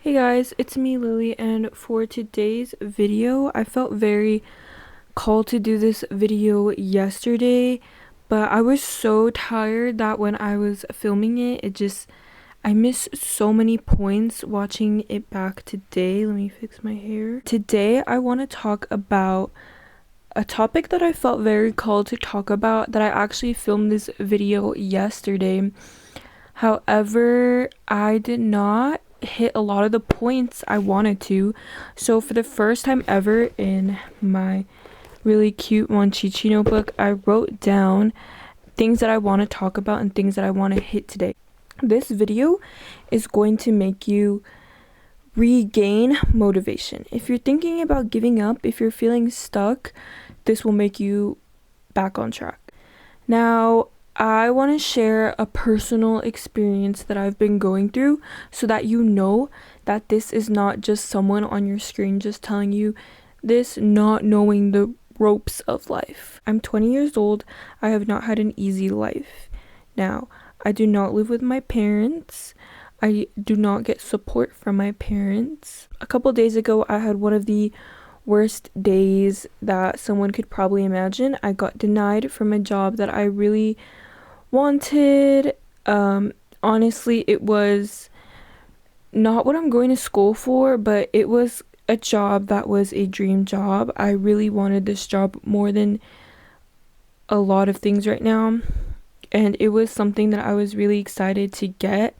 Hey guys, it's me Lily, and for today's video, I felt very called to do this video yesterday, but I was so tired that when I was filming I missed so many points watching it back today. Let me fix my hair. Today, I want to talk about a topic that I felt very called to talk about that I actually filmed this video yesterday. However, I did not hit a lot of the points I wanted to. So for the first time ever in my really cute Monchichi notebook, I wrote down things that I want to talk about and things that I want to hit today. This video is going to make you regain motivation. If you're thinking about giving up, if you're feeling stuck, this will make you back on track. Now, I want to share a personal experience that I've been going through so that you know that this is not just someone on your screen just telling you this, not knowing the ropes of life. I'm 20 years old. I have not had an easy life. Now, I do not live with my parents. I do not get support from my parents. A couple days ago, I had one of the worst days that someone could probably imagine. I got denied from a job that I really wanted. Honestly, it was not what I'm going to school for, but it was a job that was a dream job. I really wanted this job more than a lot of things right now, and it was something that I was really excited to get,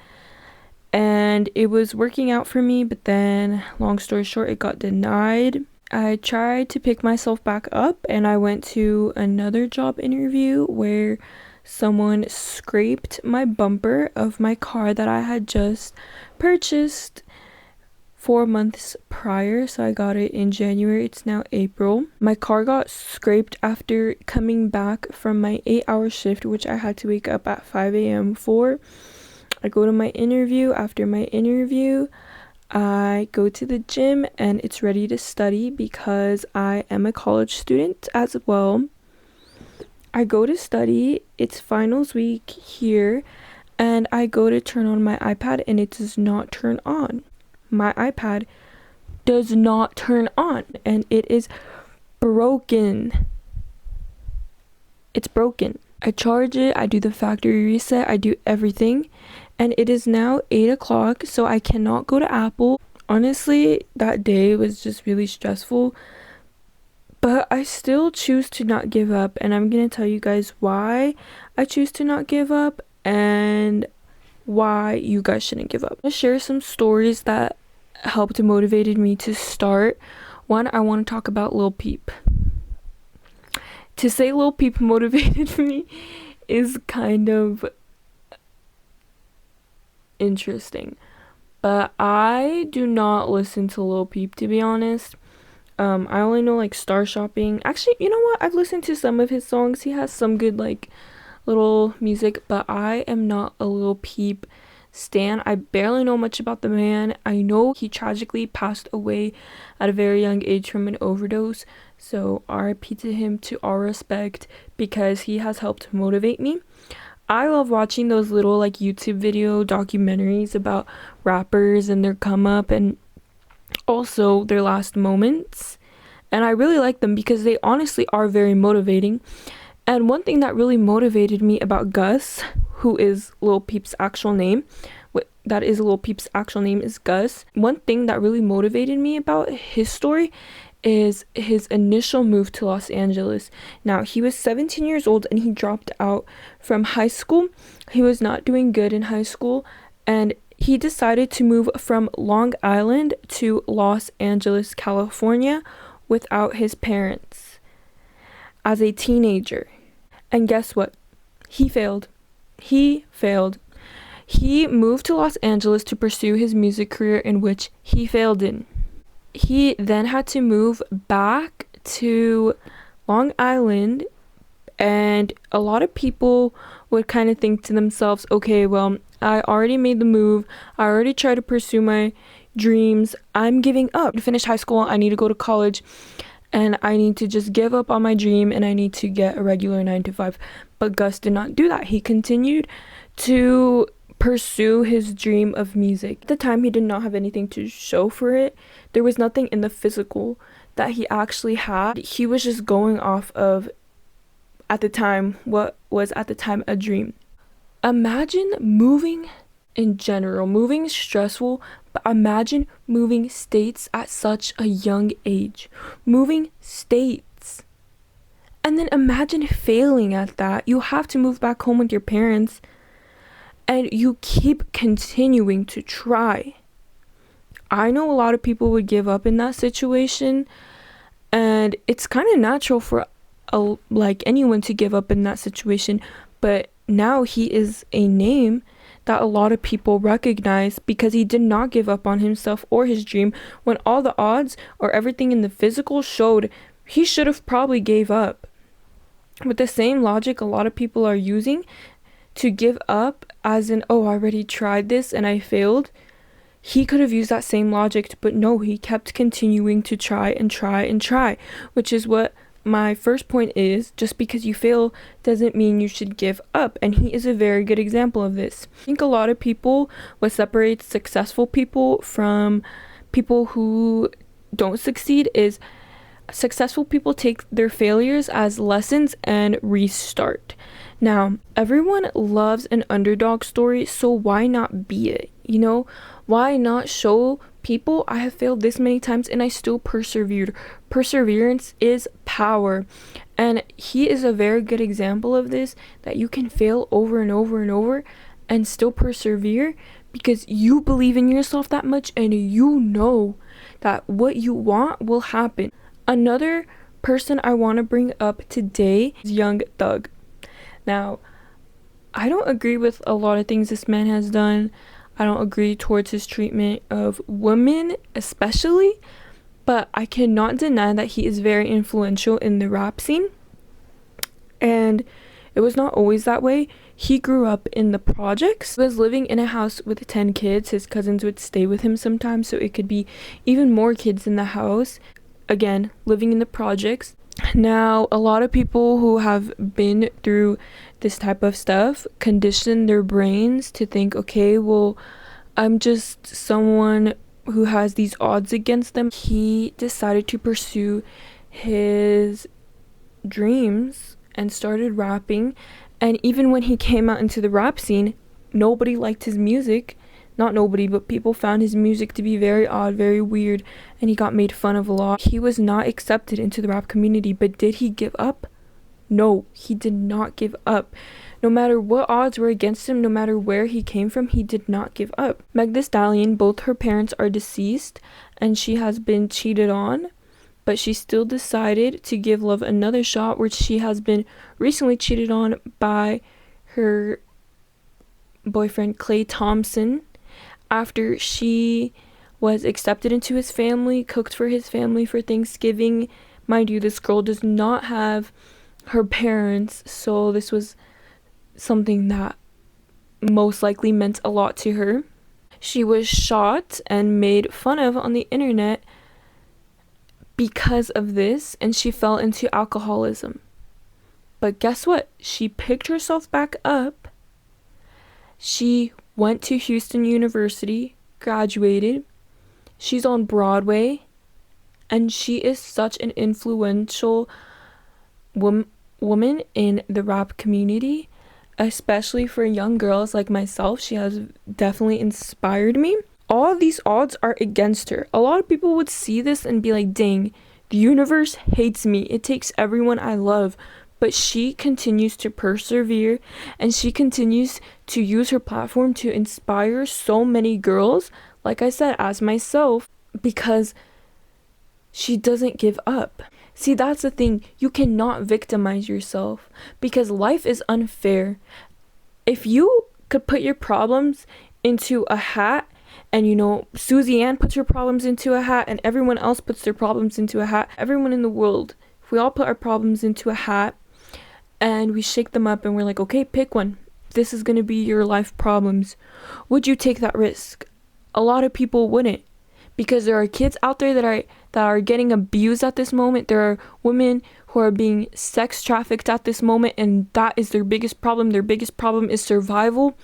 and it was working out for me, but then long story short, it got denied. I tried to pick myself back up, and I went to another job interview where someone scraped my bumper of my car that I had just purchased 4 months prior. So I got it in January. It's now April. My car got scraped after coming back from my 8-hour shift, which I had to wake up at 5 a.m. for. I go to my interview. After my interview, I go to the gym and it's ready to study because I am a college student as well. I go to study, it's finals week here, and I go to turn on my iPad and it does not turn on. My iPad does not turn on and it is broken. It's broken. I charge it, I do the factory reset, I do everything, and it is now 8 o'clock, so I cannot go to Apple. Honestly, that day was just really stressful. But I still choose to not give up, and I'm going to tell you guys why I choose to not give up and why you guys shouldn't give up. I'm going to share some stories that helped motivated me to start. One, I want to talk about Lil Peep. To say Lil Peep motivated me is kind of interesting, but I do not listen to Lil Peep, to be honest. I only know like Star Shopping. Actually, you know what? I've listened to some of his songs. He has some good like little music, but I am not a Lil Peep stan. I barely know much about the man. I know he tragically passed away at a very young age from an overdose. So RIP to him, to our respect, because he has helped motivate me. I love watching those little like YouTube video documentaries about rappers and their come up and also their last moments, and I really like them because they honestly are very motivating. And one thing that really motivated me about Gus, who is Lil Peep's actual name, is Gus. One thing that really motivated me about his story is his initial move to Los Angeles. Now, he was 17 years old and he dropped out from high school. He was not doing good in high school, and he decided to move from Long Island to Los Angeles, California without his parents as a teenager. And guess what? He failed. He moved to Los Angeles to pursue his music career, in which he failed in. He then had to move back to Long Island, and a lot of people would kind of think to themselves, okay, well, I already made the move. I already tried to pursue my dreams. I'm giving up. To finish high school, I need to go to college, and I need to just give up on my dream, and I need to get a regular 9 to 5. But Gus did not do that. He continued to pursue his dream of music. At the time, he did not have anything to show for it. There was nothing in the physical that he actually had. He was just going off of, at the time, what was at the time a dream. Imagine moving in general. Moving is stressful, but imagine moving states at such a young age. Moving states. And then imagine failing at that. You have to move back home with your parents, and you keep continuing to try. I know a lot of people would give up in that situation, and it's kind of natural for like anyone to give up in that situation, but now he is a name that a lot of people recognize because he did not give up on himself or his dream when all the odds or everything in the physical showed he should have probably gave up. With the same logic a lot of people are using to give up, as in, oh, I already tried this and I failed, he could have used that same logic, but no, he kept continuing to try and try and try, which is what my first point is. Just because you fail doesn't mean you should give up, and he is a very good example of this. I think a lot of people, what separates successful people from people who don't succeed is successful people take their failures as lessons and restart. Now, everyone loves an underdog story, so why not be it? You know, why not show people I have failed this many times and I still persevered? Perseverance is power. And he is a very good example of this, that you can fail over and over and over and still persevere because you believe in yourself that much and you know that what you want will happen. Another person I want to bring up today is Young Thug. Now, I don't agree with a lot of things this man has done. I don't agree towards his treatment of women especially, but I cannot deny that he is very influential in the rap scene. And it was not always that way. He grew up in the projects. He was living in a house with 10 kids. His cousins would stay with him sometimes, so it could be even more kids in the house. Again, living in the projects. Now, a lot of people who have been through this type of stuff condition their brains to think, okay, well, I'm just someone who has these odds against them. He decided to pursue his dreams and started rapping. And even when he came out into the rap scene, nobody liked his music. Not nobody, but people found his music to be very odd, very weird, and he got made fun of a lot. He was not accepted into the rap community, but did he give up? No, he did not give up. No matter what odds were against him, no matter where he came from, he did not give up. Meg Thee Stallion, both her parents are deceased, and she has been cheated on, but she still decided to give love another shot, where she has been recently cheated on by her boyfriend, Klay Thompson. After she was accepted into his family, cooked for his family for Thanksgiving. Mind you, this girl does not have her parents, so this was something that most likely meant a lot to her. She was shot and made fun of on the internet because of this, and she fell into alcoholism. But guess what? She picked herself back up. She went to Houston University, graduated. She's on Broadway, and she is such an influential woman in the rap community, especially for young girls like myself. She has definitely inspired me. All of these odds are against her. A lot of people would see this and be like, dang, the universe hates me. It takes everyone I love. But she continues to persevere, and she continues to use her platform to inspire so many girls, like I said, as myself, because she doesn't give up. See, that's the thing. You cannot victimize yourself because life is unfair. If you could put your problems into a hat, and you know, Susie Ann puts her problems into a hat, and everyone else puts their problems into a hat, everyone in the world, if we all put our problems into a hat, and we shake them up and we're like, okay, pick one. This is going to be your life problems. Would you take that risk? A lot of people wouldn't, because there are kids out there that are getting abused at this moment. There are women who are being sex trafficked at this moment, and that is their biggest problem. Their biggest problem is survival.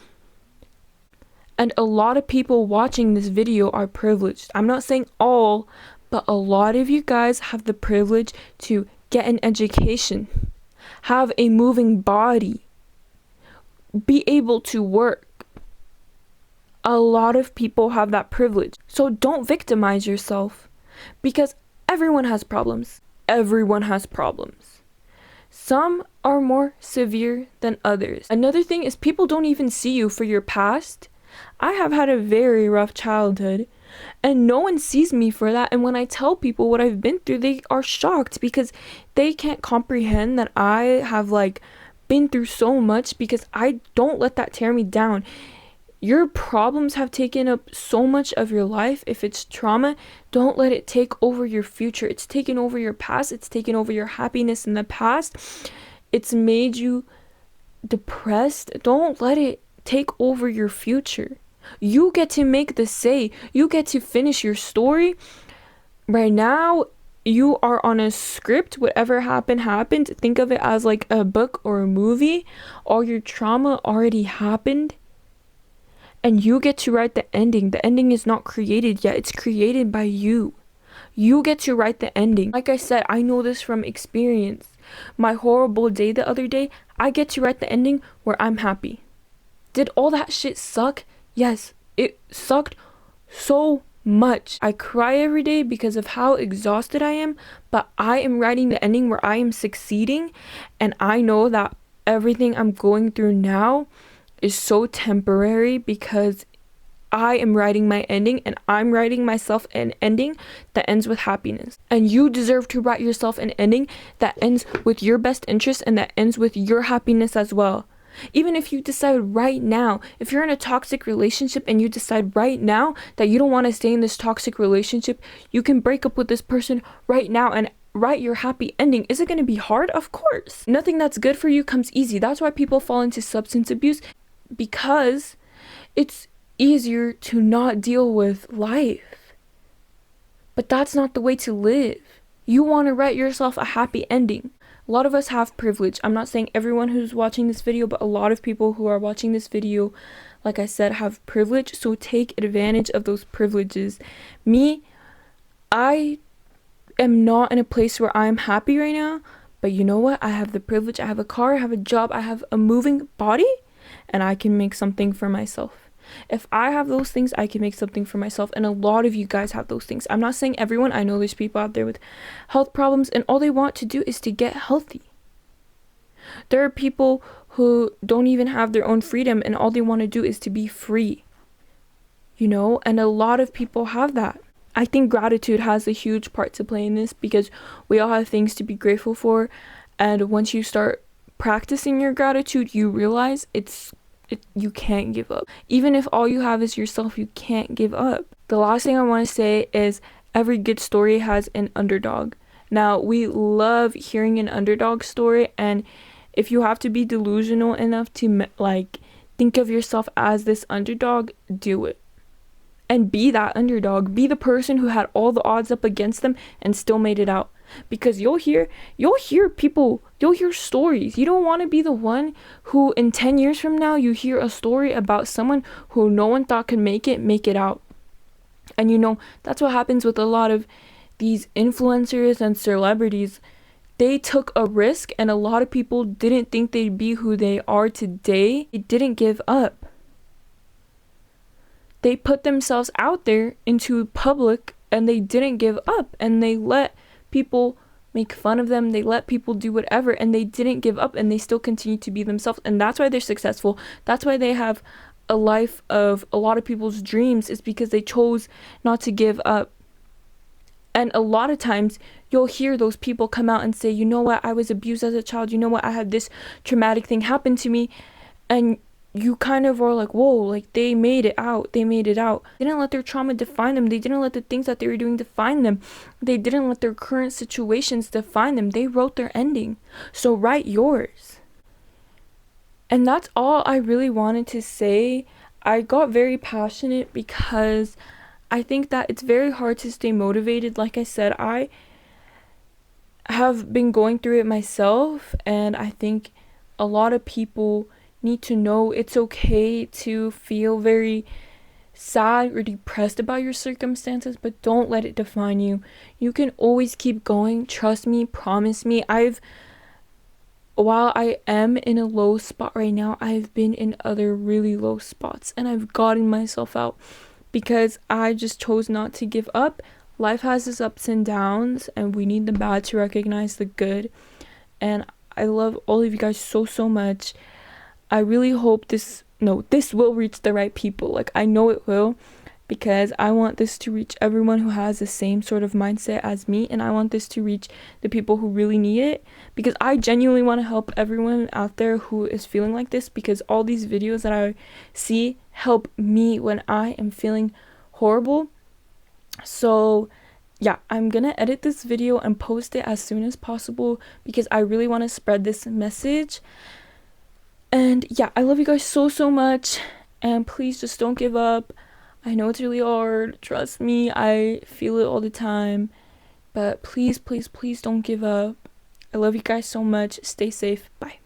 And a lot of people watching this video are privileged. I'm not saying all, but a lot of you guys have the privilege to get an education, have a moving body, be able to work. A lot of people have that privilege. So don't victimize yourself, because everyone has problems. Everyone has problems. Some are more severe than others. Another thing is people don't even see you for your past. I have had a very rough childhood, and no one sees me for that. And when I tell people what I've been through, they are shocked because they can't comprehend that I have been through so much, because I don't let that tear me down. Your problems have taken up so much of your life. If it's trauma, don't let it take over your future. It's taken over your past. It's taken over your happiness in the past. It's made you depressed. Don't let it take over your future. You get to make the say. You get to finish your story. Right now, you are on a script. Whatever happened. Think of it as like a book or a movie. All your trauma already happened, and you get to write the ending. The ending is not created yet. It's created by you. You get to write the ending. Like I said, I know this from experience. My horrible day the other day, I get to write the ending where I'm happy. Did all that shit suck? Yes, it sucked so much. I cry every day because of how exhausted I am, but I am writing the ending where I am succeeding, and I know that everything I'm going through now is so temporary, because I am writing my ending, and I'm writing myself an ending that ends with happiness. And you deserve to write yourself an ending that ends with your best interest and that ends with your happiness as well. Even if you decide right now, if you're in a toxic relationship and you decide right now that you don't want to stay in this toxic relationship, you can break up with this person right now and write your happy ending. Is it going to be hard? Of course. Nothing that's good for you comes easy. That's why people fall into substance abuse, because it's easier to not deal with life. But that's not the way to live. You want to write yourself a happy ending. A lot of us have privilege. I'm not saying everyone who's watching this video, but a lot of people who are watching this video, like I said, have privilege. So take advantage of those privileges. Me, I am not in a place where I'm happy right now, but you know what? I have the privilege. I have a car, I have a job, I have a moving body, and I can make something for myself. If I have those things, I can make something for myself, and a lot of you guys have those things. I'm not saying everyone. I know there's people out there with health problems, and all they want to do is to get healthy. There are people who don't even have their own freedom, and all they want to do is to be free. And a lot of people have that. I think gratitude has a huge part to play in this, because we all have things to be grateful for, and once you start practicing your gratitude, you realize you can't give up. Even if all you have is yourself, you can't give up. The last thing I want to say is every good story has an underdog. Now, we love hearing an underdog story, and if you have to be delusional enough to think of yourself as this underdog, do it. And be that underdog. Be the person who had all the odds up against them and still made it out. Because you'll hear people, you'll hear stories. You don't want to be the one who in 10 years from now you hear a story about someone who no one thought could make it out. And that's what happens with a lot of these influencers and celebrities. They took a risk, and a lot of people didn't think they'd be who they are today. They didn't give up. They put themselves out there into public, and they didn't give up, and they let people make fun of them. They let people do whatever, and they didn't give up, and they still continue to be themselves. And that's why they're successful. That's why they have a life of a lot of people's dreams, is because they chose not to give up. And a lot of times you'll hear those people come out and say, you know what, I was abused as a child. You know what, I had this traumatic thing happen to me. And you kind of are like, whoa, they made it out. They didn't let their trauma define them. They didn't let the things that they were doing define them. They didn't let their current situations define them. They wrote their ending. So write yours. And that's all I really wanted to say. I got very passionate because I think that it's very hard to stay motivated. Like I said, I have been going through it myself, and I think a lot of people need to know it's okay to feel very sad or depressed about your circumstances, but don't let it define you. You can always keep going. Trust me, promise me. While I am in a low spot right now, I've been in other really low spots and I've gotten myself out because I just chose not to give up. Life has its ups and downs, and we need the bad to recognize the good. And I love all of you guys so, so much. I really hope this will reach the right people. Like, I know it will, because I want this to reach everyone who has the same sort of mindset as me, and I want this to reach the people who really need it, because I genuinely want to help everyone out there who is feeling like this, because all these videos that I see help me when I am feeling horrible. So yeah, I'm gonna edit this video and post it as soon as possible because I really want to spread this message. And yeah, I love you guys so, so much, and please just don't give up. I know it's really hard, trust me, I feel it all the time, but please, please, please don't give up. I love you guys so much. Stay safe. Bye.